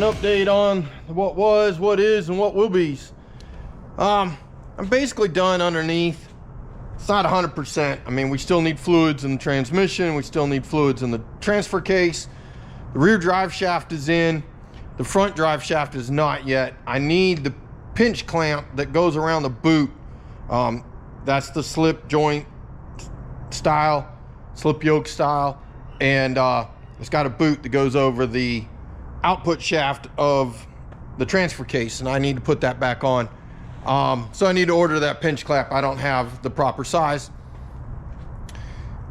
an update on what was, what is, and what will be. I'm basically done underneath. It's not 100%. I mean, we still need fluids in the transmission. We still need fluids in the transfer case. The rear drive shaft is in. The front drive shaft is not yet. I need the pinch clamp that goes around the boot. That's the slip joint style, slip yoke style. And it's got a boot that goes over the output shaft of the transfer case, and I need to put that back on. So I need to order that pinch clamp. I don't have the proper size.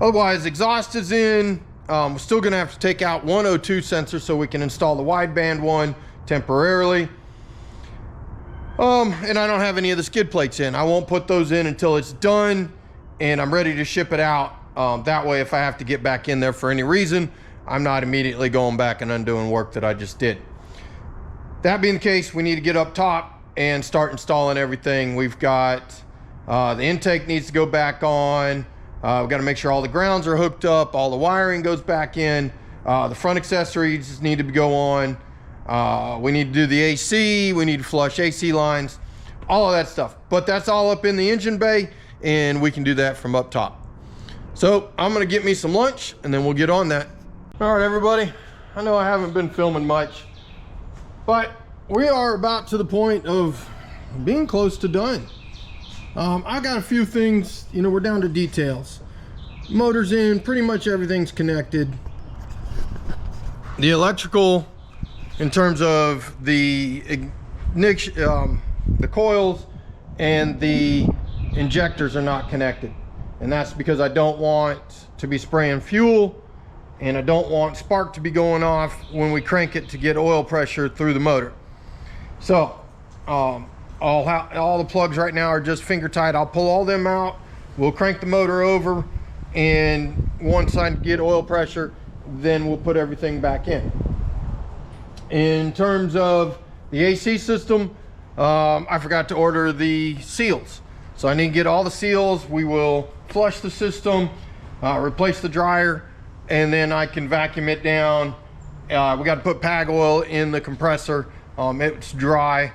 Otherwise, exhaust is in. We're still gonna have to take out one O2 sensor so we can install the wideband one temporarily. And I don't have any of the skid plates in. I won't put those in until it's done and I'm ready to ship it out. That way, if I have to get back in there for any reason, I'm not immediately going back and undoing work that I just did. That being the case, we need to get up top and start installing everything. We've got the intake needs to go back on. We've got to make sure all the grounds are hooked up, all the wiring goes back in, the front accessories need to go on. We need to do the AC, we need to flush AC lines, all of that stuff. But that's all up in the engine bay, and we can do that from up top. So I'm gonna get me some lunch and then we'll get on that. All right, everybody, I know I haven't been filming much, but we are about to the point of being close to done. I got a few things, you know, we're down to details. Motor's in, pretty much everything's connected. The electrical, in terms of the ignition, the coils and the injectors are not connected. And that's because I don't want to be spraying fuel, and I don't want spark to be going off when we crank it to get oil pressure through the motor. So all the plugs right now are just finger tight. I'll pull all them out. We'll crank the motor over, and once I get oil pressure, then we'll put everything back in. In terms of the AC system, I forgot to order the seals. So I need to get all the seals. We will flush the system, replace the dryer, and then I can vacuum it down. We got to put PAG oil in the compressor. It's dry.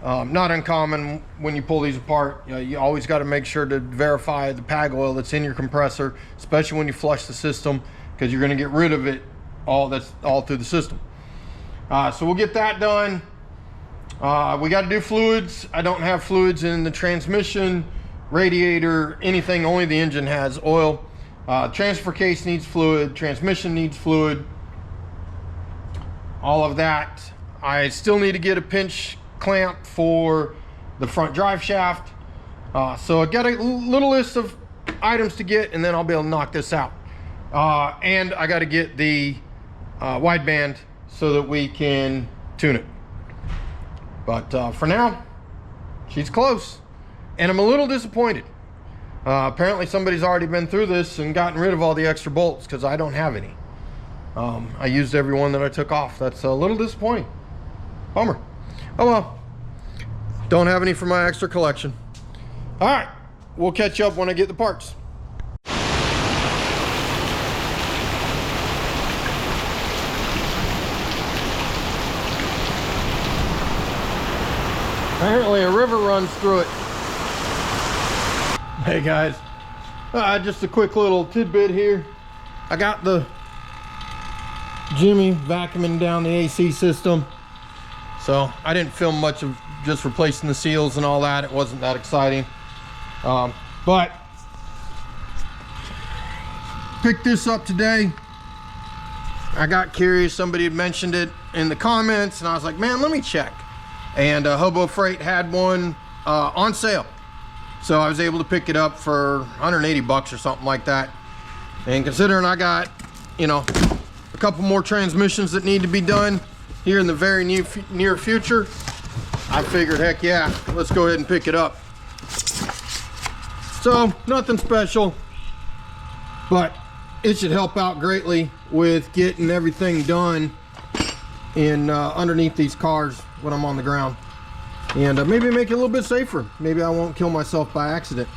Not uncommon when you pull these apart. You always got to make sure to verify the PAG oil that's in your compressor, especially when you flush the system, because you're going to get rid of it that's all through the system. So we'll get that done. We got to do fluids. I don't have fluids in the transmission, radiator, anything. Only the engine has oil. Transfer case needs fluid, transmission needs fluid, all of that. I still need to get a pinch clamp for the front drive shaft. So I got a little list of items to get, and then I'll be able to knock this out. And I got to get the wideband so that we can tune it. But for now, she's close, and I'm a little disappointed. Apparently somebody's already been through this and gotten rid of all the extra bolts, because I don't have any. I used every one that I took off. That's a little disappointing. Bummer. Oh well. Don't have any for my extra collection. All right, we'll catch up when I get the parts. Apparently a river runs through it. Hey guys, just a quick little tidbit here. I got the Jimmy vacuuming down the AC system, so I didn't film much of just replacing the seals and all that. It wasn't that exciting, but picked this up today. I got curious, somebody had mentioned it in the comments, and I was like, man, let me check. And Hobo Freight had one on sale, so I was able to pick it up for 180 bucks or something like that. And considering I got, you know, a couple more transmissions that need to be done here in the very near future, I figured, heck yeah, let's go ahead and pick it up. So nothing special, but it should help out greatly with getting everything done in underneath these cars when I'm on the ground, and maybe make it a little bit safer. Maybe I won't kill myself by accident.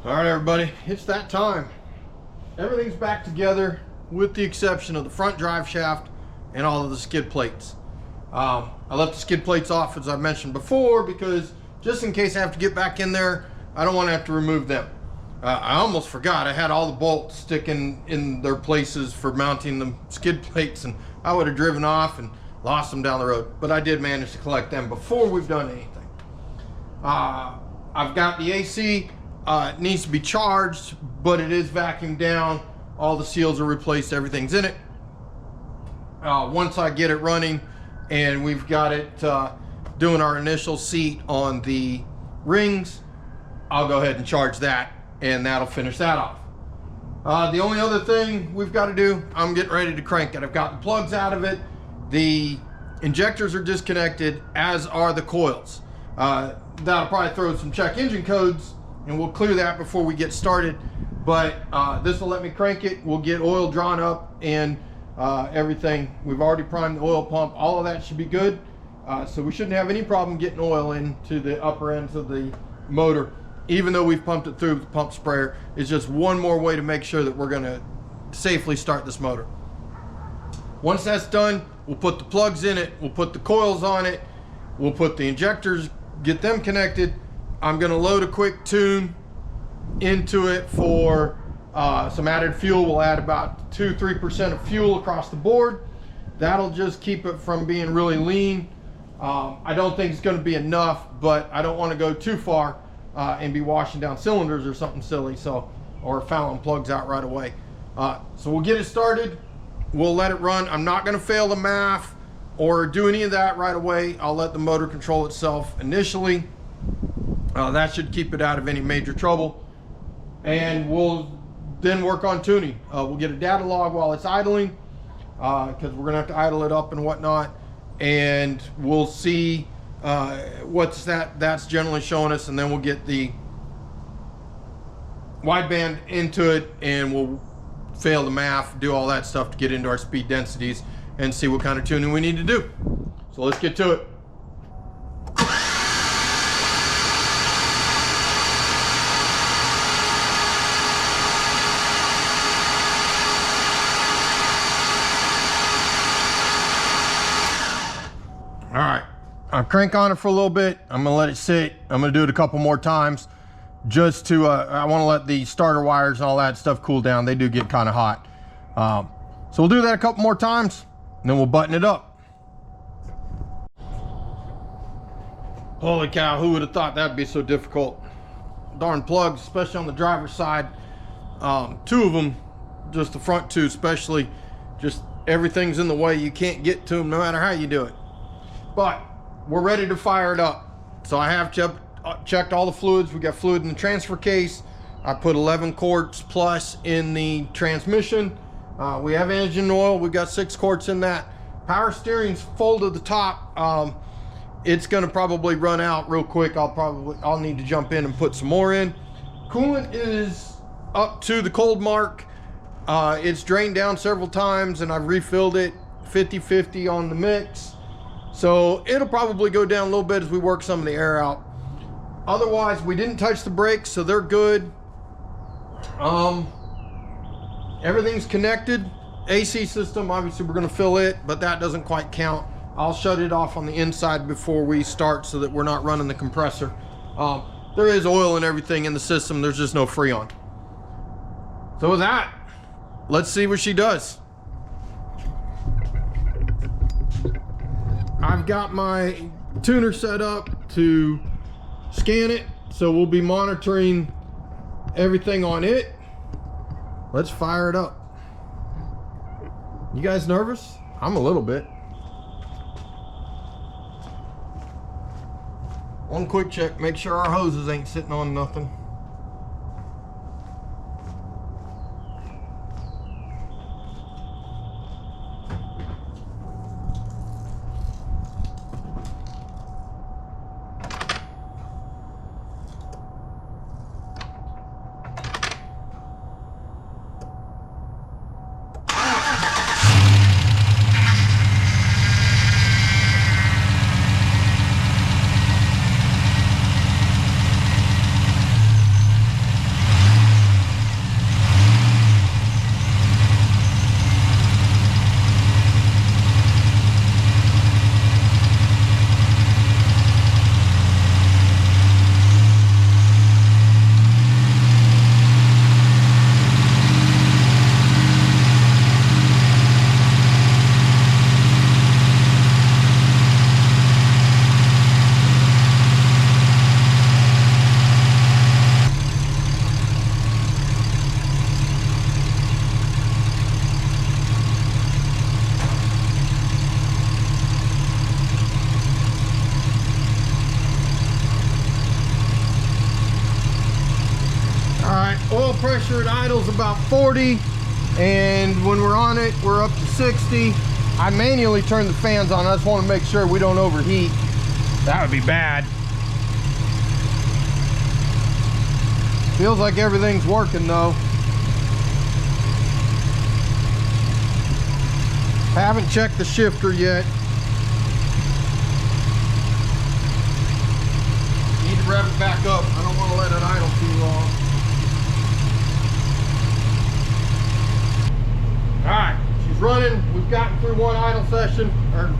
All right, everybody, it's that time. Everything's back together with the exception of the front drive shaft and all of the skid plates. I left the skid plates off, as I mentioned before, because just in case I have to get back in there, I don't want to have to remove them. I almost forgot I had all the bolts sticking in their places for mounting the skid plates, and I would have driven off and lost them down the road. But I did manage to collect them before we've done anything. I've got the AC. It needs to be charged, but it is vacuumed down. All the seals are replaced. Everything's in it. Once I get it running and we've got it doing our initial seat on the rings, I'll go ahead and charge that, and that'll finish that off. The only other thing we've got to do, I'm getting ready to crank it. I've got the plugs out of it. The injectors are disconnected, as are the coils. That'll probably throw some check engine codes, and we'll clear that before we get started. But this will let me crank it. We'll get oil drawn up and everything. We've already primed the oil pump. All of that should be good. So we shouldn't have any problem getting oil into the upper ends of the motor, even though we've pumped it through the pump sprayer. It's just one more way to make sure that we're gonna safely start this motor. Once that's done, we'll put the plugs in it, we'll put the coils on it, we'll put the injectors, get them connected. I'm gonna load a quick tune into it for some added fuel. We'll add about 2-3% of fuel across the board. That'll just keep it from being really lean. I don't think it's going to be enough, but I don't want to go too far and be washing down cylinders or something silly, or fouling plugs out right away. So we'll get it started. We'll let it run. I'm not going to fail the MAF or do any of that right away. I'll let the motor control itself initially. That should keep it out of any major trouble. And we'll then work on tuning. We'll get a data log while it's idling, because we're gonna have to idle it up and whatnot, and we'll see what's that's generally showing us, and then we'll get the wideband into it, and we'll fail the MAF, do all that stuff to get into our speed densities and see what kind of tuning we need to do. So let's get to it. All right, I'll crank on it for a little bit. I'm gonna let it sit. I'm gonna do it a couple more times just to, I wanna let the starter wires and all that stuff cool down. They do get kind of hot. So we'll do that a couple more times and then we'll button it up. Holy cow, who would have thought that'd be so difficult? Darn plugs, especially on the driver's side. Two of them, just the front two especially, just everything's in the way. You can't get to them no matter how you do it. But we're ready to fire it up. So I have checked all the fluids. We got fluid in the transfer case. I put 11 quarts plus in the transmission. We have engine oil. We've got 6 quarts in that. Power steering's full to the top. It's gonna probably run out real quick. I'll need to jump in and put some more in. Coolant is up to the cold mark. It's drained down several times and I've refilled it 50-50 on the mix. So it'll probably go down a little bit as we work some of the air out. Otherwise, we didn't touch the brakes, so they're good. Everything's connected. AC system, obviously we're gonna fill it, but that doesn't quite count. I'll shut it off on the inside before we start so that we're not running the compressor. There is oil and everything in the system, there's just no Freon. So with that, let's see what she does. I've got my tuner set up to scan it, so we'll be monitoring everything on it. Let's fire it up. You guys nervous? I'm a little bit. One quick check, make sure our hoses ain't sitting on nothing. pressure at idle is about 40, and when we're on it, we're up to 60. I manually turn the fans on. I just want to make sure we don't overheat. That would be bad. Feels like everything's working though. Haven't checked the shifter yet. Need to rev it back up. I don't want to let it idle too long. All right, she's running. We've gotten through one idle session, or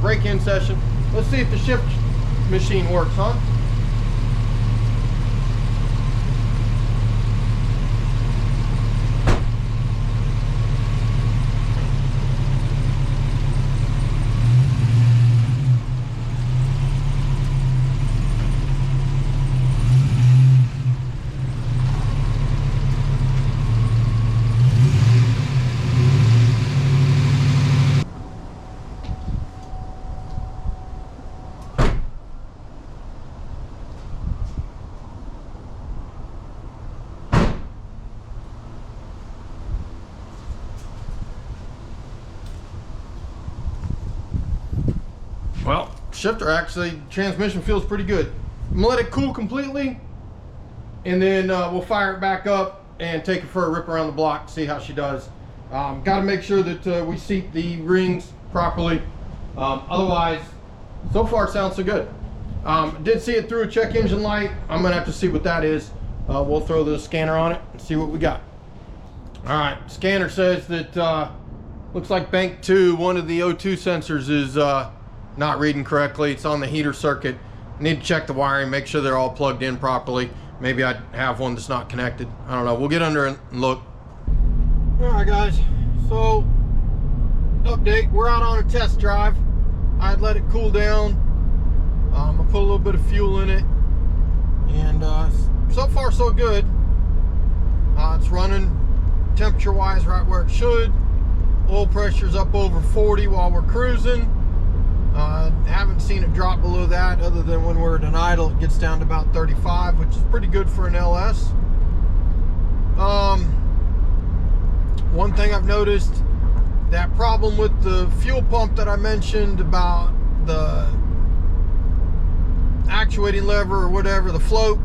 break-in session. Let's see if the shift machine works, huh? Well, shifter actually, transmission feels pretty good. I'm gonna let it cool completely, and then we'll fire it back up and take it for a rip around the block, see how she does. Got to make sure that we seat the rings properly. Otherwise, so far it sounds so good. Did see it through a check engine light. I'm gonna have to see what that is. We'll throw the scanner on it and see what we got. All right, scanner says that looks like bank 2, one of the O2 sensors is not reading correctly. It's on the heater circuit. Need to check the wiring, make sure they're all plugged in properly. Maybe I have one that's not connected. I don't know. We'll get under and look. All right, guys. So, update. We're out on a test drive. I'd let it cool down. I put a little bit of fuel in it, and so far so good. It's running temperature-wise right where it should. Oil pressure's up over 40 while we're cruising. Haven't seen it drop below that, other than when we're at an idle it gets down to about 35, which is pretty good for an LS. One thing I've noticed, that problem with the fuel pump that I mentioned about the actuating lever or whatever, the float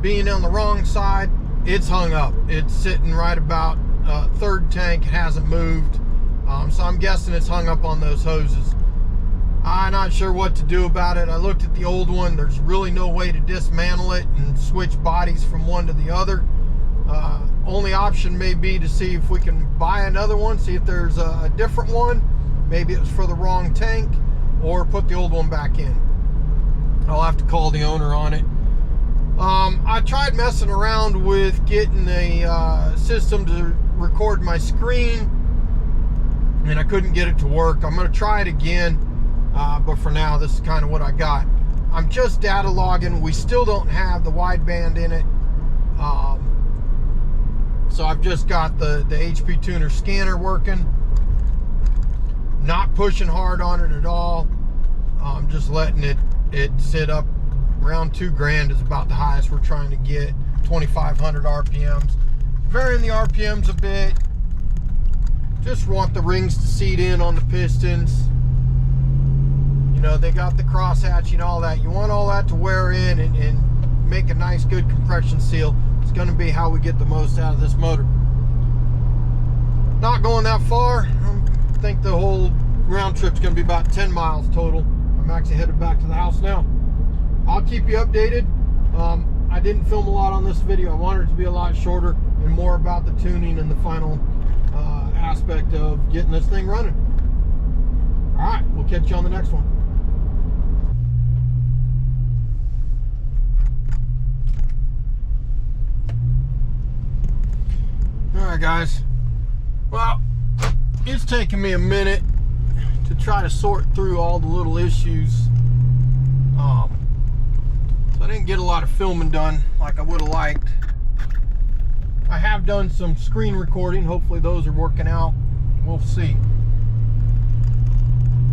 being on the wrong side, it's hung up. It's sitting right about third tank. It hasn't moved, so I'm guessing it's hung up on those hoses. I'm not sure what to do about it. I looked at the old one. There's really no way to dismantle it and switch bodies from one to the other. Only option may be to see if we can buy another one, see if there's a different one. Maybe it was for the wrong tank, or put the old one back in. I'll have to call the owner on it. I tried messing around with getting a system to record my screen, and I couldn't get it to work. I'm going to try it again. But for now, this is kind of what I got. I'm just data logging. We still don't have the wideband in it. So I've just got the HP tuner scanner working. Not pushing hard on it at all. I'm just letting it sit up around 2 grand is about the highest we're trying to get. 2,500 RPMs. Varying the RPMs a bit. Just want the rings to seat in on the pistons. You know, they got the crosshatching, all that. You want all that to wear in and make a nice, good compression seal. It's going to be how we get the most out of this motor. Not going that far. I think the whole round trip's going to be about 10 miles total. I'm actually headed back to the house now. I'll keep you updated. I didn't film a lot on this video. I wanted it to be a lot shorter and more about the tuning and the final aspect of getting this thing running. All right, we'll catch you on the next one. Alright guys, well, it's taken me a minute to try to sort through all the little issues. So I didn't get a lot of filming done like I would have liked. I have done some screen recording. Hopefully those are working out. We'll see.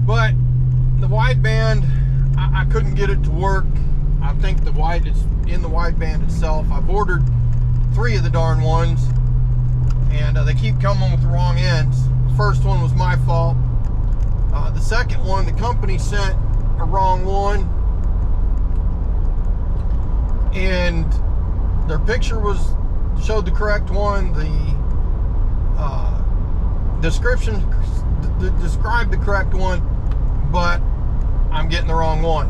But the wideband, I couldn't get it to work. I think the wide is in the wideband itself. I've ordered 3 of the darn ones, and they keep coming with the wrong ends. The first one was my fault. The second one, the company sent a wrong one, and their picture showed the correct one. The description described the correct one, but I'm getting the wrong one.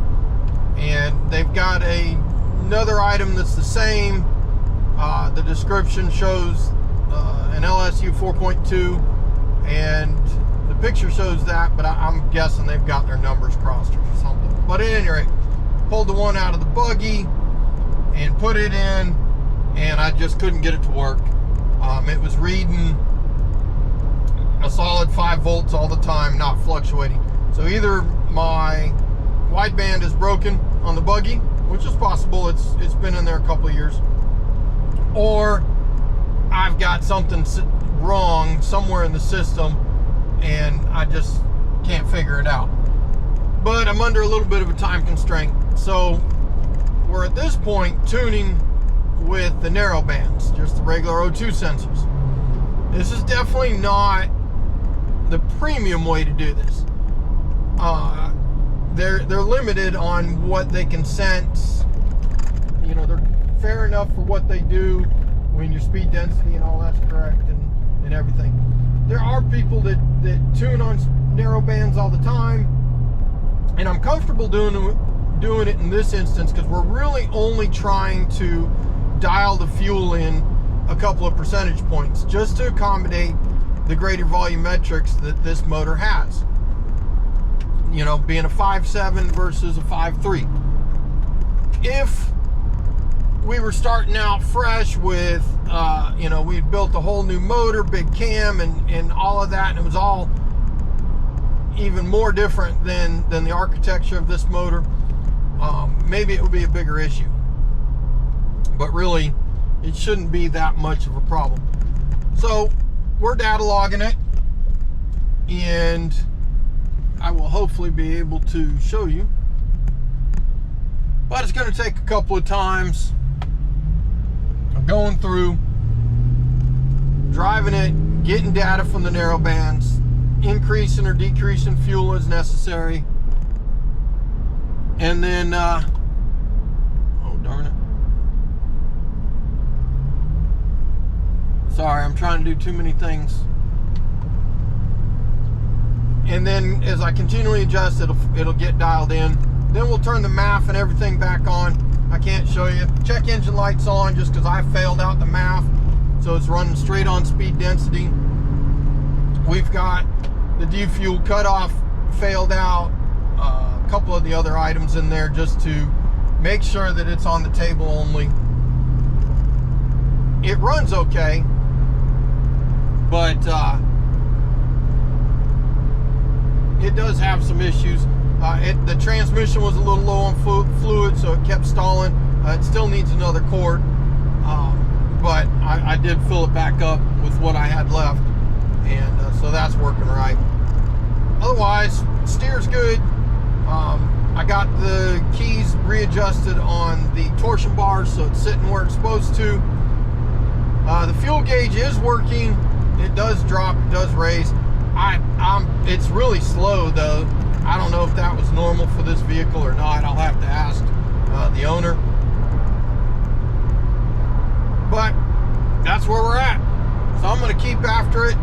And they've got another item that's the same. The description shows an LSU 4.2, and the picture shows that, but I'm guessing they've got their numbers crossed or something. But at any rate, pulled the one out of the buggy and put it in, and I just couldn't get it to work. It was reading a solid 5 volts all the time, not fluctuating. So either my wideband is broken on the buggy, which is possible, it's been in there a couple of years, or I've got something wrong somewhere in the system and I just can't figure it out. But I'm under a little bit of a time constraint, so we're at this point tuning with the narrow bands, just the regular O2 sensors. This is definitely not the premium way to do this. They're limited on what they can sense. You know, they're fair enough for what they do when your speed density and all that's correct and everything. There are people that tune on narrow bands all the time, and I'm comfortable doing it in this instance because we're really only trying to dial the fuel in a couple of percentage points just to accommodate the greater volumetrics that this motor has. You know, being a 5.7 versus a 5.3. If we were starting out fresh with, you know, we'd built a whole new motor, big cam, and all of that, and it was all even more different than the architecture of this motor, maybe it would be a bigger issue. But really, it shouldn't be that much of a problem. So we're data logging it, and I will hopefully be able to show you, but it's going to take a couple of times of going through, driving it, getting data from the narrow bands, increasing or decreasing fuel as necessary, and then oh darn it, sorry, I'm trying to do too many things. And then as I continually adjust, it'll get dialed in. Then we'll turn the MAF and everything back on. I can't show you. Check engine lights on just because I failed out the MAF, so it's running straight on speed density. We've got the defuel cutoff failed out, a couple of the other items in there just to make sure that it's on the table only. It runs okay, but it does have some issues. The transmission was a little low on fluid, so it kept stalling. It still needs another quart, but I did fill it back up with what I had left, and so that's working right. Otherwise, steer's good. I got the keys readjusted on the torsion bar, so it's sitting where it's supposed to. The fuel gauge is working. It does drop, it does raise. It's really slow though. I don't know if that was normal for this vehicle or not. I'll have to ask the owner. But that's where we're at. So I'm going to keep after it.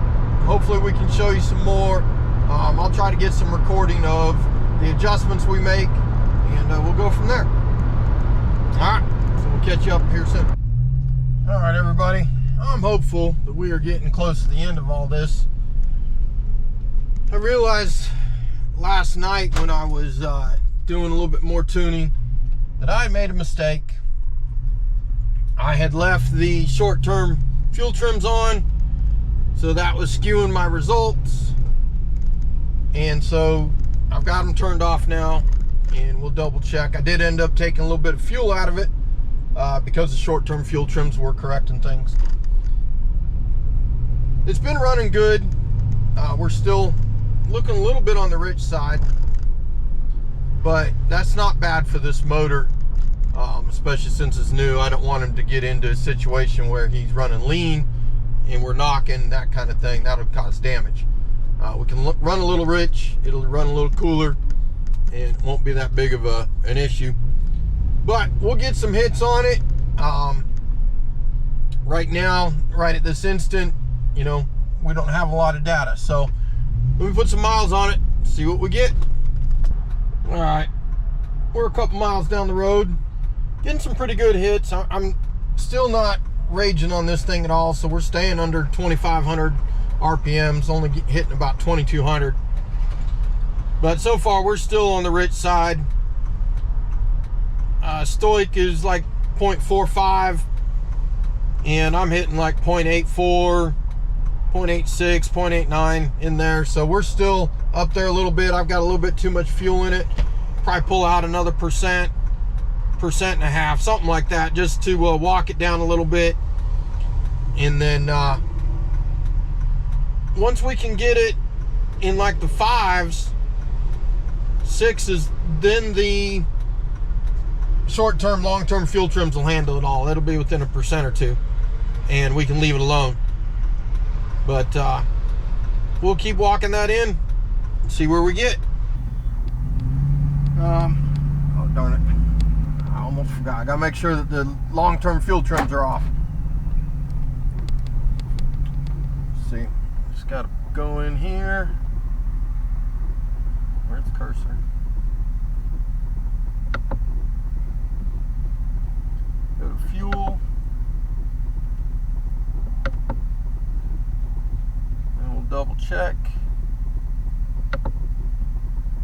Hopefully we can show you some more. I'll try to get some recording of the adjustments we make, and we'll go from there. All right, so we'll catch you up here soon. All right, everybody. I'm hopeful that we are getting close to the end of all this. I realized last night when I was doing a little bit more tuning that I made a mistake. I had left the short-term fuel trims on, so that was skewing my results, and so I've got them turned off now, and we'll double check. I did end up taking a little bit of fuel out of it because the short-term fuel trims were correcting things. It's been running good. We're still looking a little bit on the rich side, but that's not bad for this motor. especially since it's new. I don't want him to get into a situation where he's running lean and we're knocking, that kind of thing. That'll cause damage. We can run a little rich, it'll run a little cooler, and it won't be that big of an issue. But we'll get some hits on it. Right now, right at this instant, you know, we don't have a lot of data. So let me put some miles on it, see what we get. All right, we're a couple miles down the road, getting some pretty good hits. I'm still not raging on this thing at all, so we're staying under 2,500 RPMs, only hitting about 2,200. But so far, we're still on the rich side. Stoic is like 0.45, and I'm hitting like 0.84, 0.86, 0.89 in there. So we're still up there a little bit. I've got a little bit too much fuel in it. Probably pull out another percent and a half, something like that, just to walk it down a little bit. And then once we can get it in like the 5s, 6s, then the short-term, long-term fuel trims will handle it all. It'll be within a percent or two, and we can leave it alone. But we'll keep walking that in and see where we get. Oh, darn it. I almost forgot. I gotta make sure that the long-term fuel trims are off. Let's see. Just gotta go in here. Where's the cursor? Go to fuel. And we'll double check.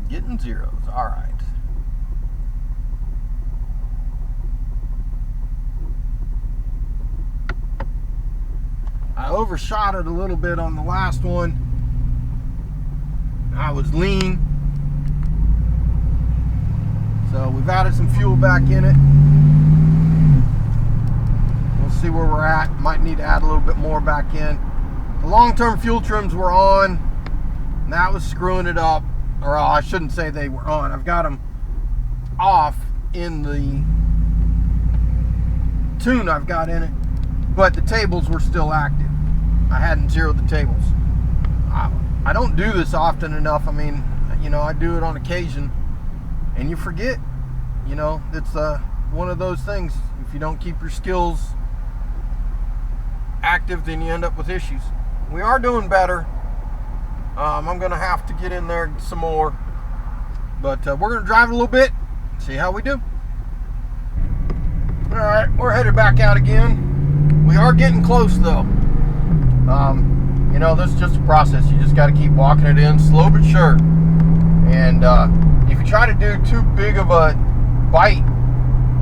Getting zeros. All right. I overshot it a little bit on the last one. I was lean. So we've added some fuel back in it. We'll see where we're at. Might need to add a little bit more back in. The long-term fuel trims were on, and that was screwing it up. Or I shouldn't say they were on. I've got them off in the tune I've got in it, but the tables were still active. I hadn't zeroed the tables. I don't do this often enough. I mean, you know, I do it on occasion, and you forget. You know, it's one of those things. If you don't keep your skills active, then you end up with issues. We are doing better. I'm gonna have to get in there some more, but we're gonna drive a little bit, see how we do. All right, we're headed back out again. We are getting close though. You know, this is just a process. You just got to keep walking it in, slow but sure. And if you try to do too big of a bite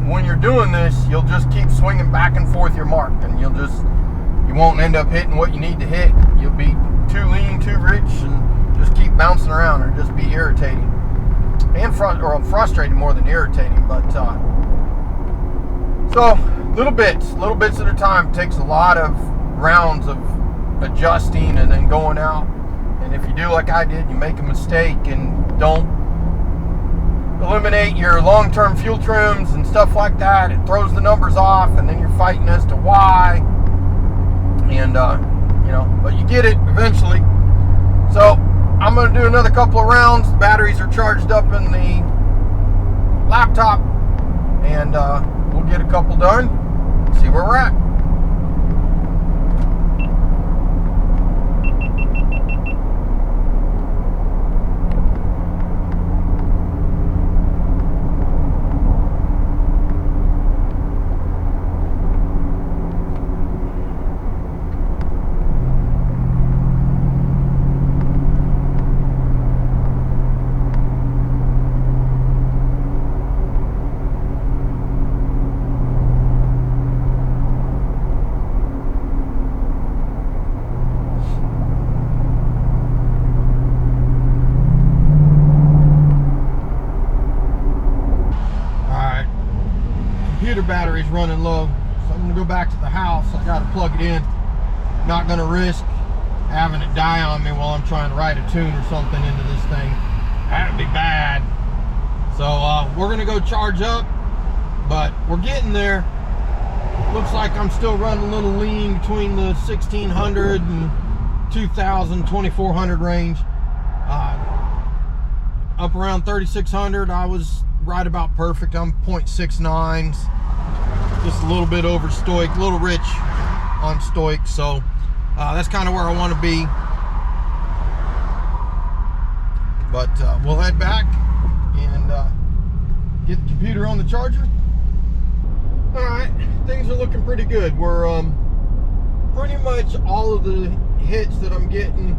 when you're doing this, you'll just keep swinging back and forth your mark, and you won't end up hitting what you need to hit. You'll be too lean, too rich, and just keep bouncing around, or just be irritating and frustrating more than irritating. But so little bits at a time. It takes a lot of rounds of adjusting and then going out. And if you do like I did, you make a mistake and don't eliminate your long-term fuel trims and stuff like that, it throws the numbers off, and then you're fighting as to why. And you know, but you get it eventually. So I'm going to do another couple of rounds. The batteries are charged up in the laptop, and we'll get a couple done, see where we're at. Battery's running low, so I'm gonna go back to the house. I gotta plug it in. Not gonna risk having it die on me while I'm trying to write a tune or something into this thing. That'd be bad. So we're gonna go charge up, But we're getting there. Looks like I'm still running a little lean between the 1600 and 2000, 2400 range. Up around 3600, I was right about perfect. I'm 0.69s, just a little bit over stoic, a little rich on stoic. So that's kind of where I want to be. But we'll head back and get the computer on the charger. All right, things are looking pretty good. We're pretty much all of the hits that I'm getting,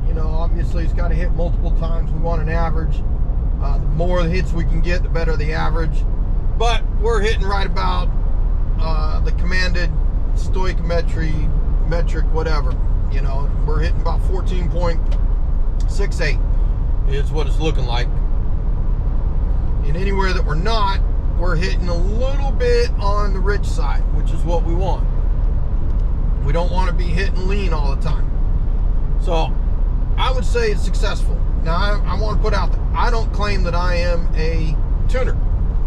you know, obviously it's got to hit multiple times. We want an average. The more hits we can get, the better the average. But we're hitting right about the commanded stoichiometry metric, whatever. You know, we're hitting about 14.68 is what it's looking like. And anywhere that we're not, we're hitting a little bit on the rich side, which is what we want. We don't want to be hitting lean all the time. So I would say it's successful. Now I want to put out that I don't claim that I am a tuner.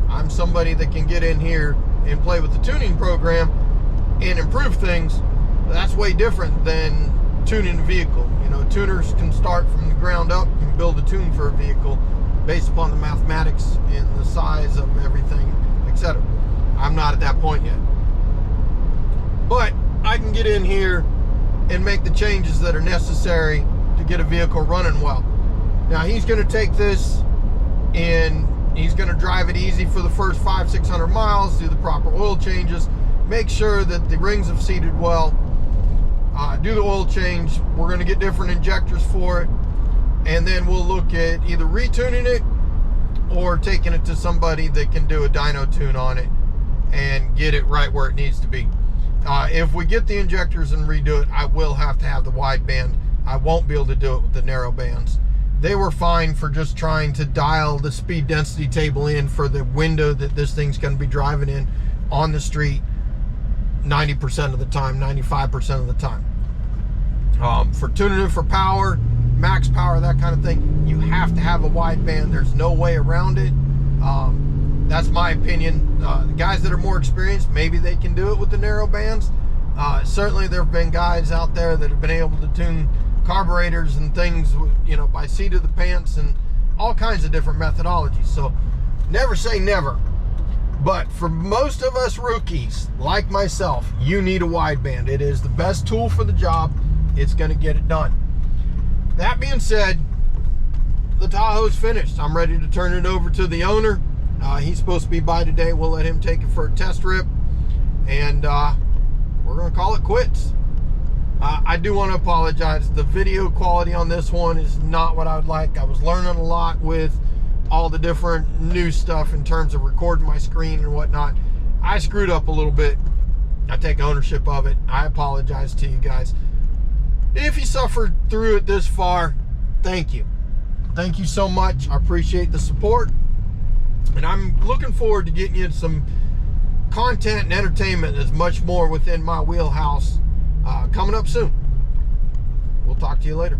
I'm somebody that can get in here and play with the tuning program and improve things. That's way different than tuning a vehicle. You know, tuners can start from the ground up and build a tune for a vehicle based upon the mathematics and the size of everything, etc. I'm not at that point yet. But I can get in here and make the changes that are necessary to get a vehicle running well. Now he's going to take this and he's going to drive it easy for the first 500-600 miles, do the proper oil changes, make sure that the rings have seated well, do the oil change. We're going to get different injectors for it, and then we'll look at either retuning it or taking it to somebody that can do a dyno tune on it and get it right where it needs to be. If we get the injectors and redo it, I will have to have the wide band. I won't be able to do it with the narrow bands. They were fine for just trying to dial the speed density table in for the window that this thing's going to be driving in on the street 90% of the time, 95% of the time. For tuning it for power, max power, that kind of thing, you have to have a wide band. There's no way around it. That's my opinion. The guys that are more experienced, maybe they can do it with the narrow bands. Certainly there have been guys out there that have been able to tune carburetors and things, you know, by seat of the pants and all kinds of different methodologies. So never say never. But for most of us rookies, like myself, you need a wideband. It is the best tool for the job. It's going to get it done. That being said, the Tahoe's finished. I'm ready to turn it over to the owner. He's supposed to be by today. We'll let him take it for a test rip. And we're going to call it quits. I do want to apologize. The video quality on this one is not what I would like. I was learning a lot with all the different new stuff in terms of recording my screen and whatnot. I screwed up a little bit. I take ownership of it. I apologize to you guys. If you suffered through it this far, thank you. Thank you so much. I appreciate the support. And I'm looking forward to getting you some content and entertainment that's much more within my wheelhouse coming up soon. We'll talk to you later.